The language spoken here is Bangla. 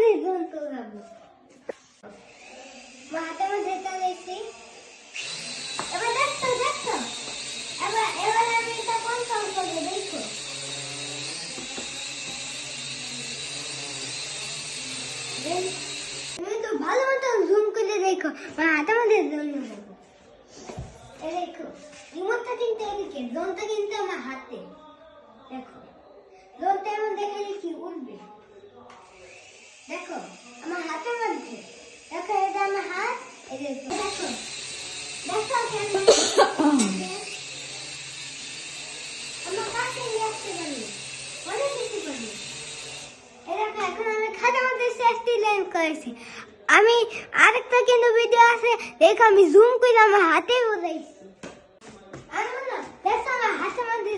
আমি জুম করবো হাতের মধ্যে চালাইছি এবার দেখছো এবার আমি এটা কনফার্ম করবো দেখো তুমি তো ভালো মতো জুম করে দেখো হাতের মধ্যে জুম করবো দেখো রিমোটটা কিন্তু এদিকে জোনটা কিন্তু আমার হাতে দেখো জোনটা এমন দেখলে কি উঠবে দেখো আমার হাতের মধ্যে দেখো এটা আমার হাত এই যে দেখো দেখো কেন আমার কাছে নিয়ে আসতে পারি অনেক কিছু করি এরকম এখন আমি খাতার মধ্যে সেফটি লাইন করেছি আমি আরেকটা কিন্তু ভিডিও আছে দেখো আমি জুম করে আমার হাতে বোঝাইছি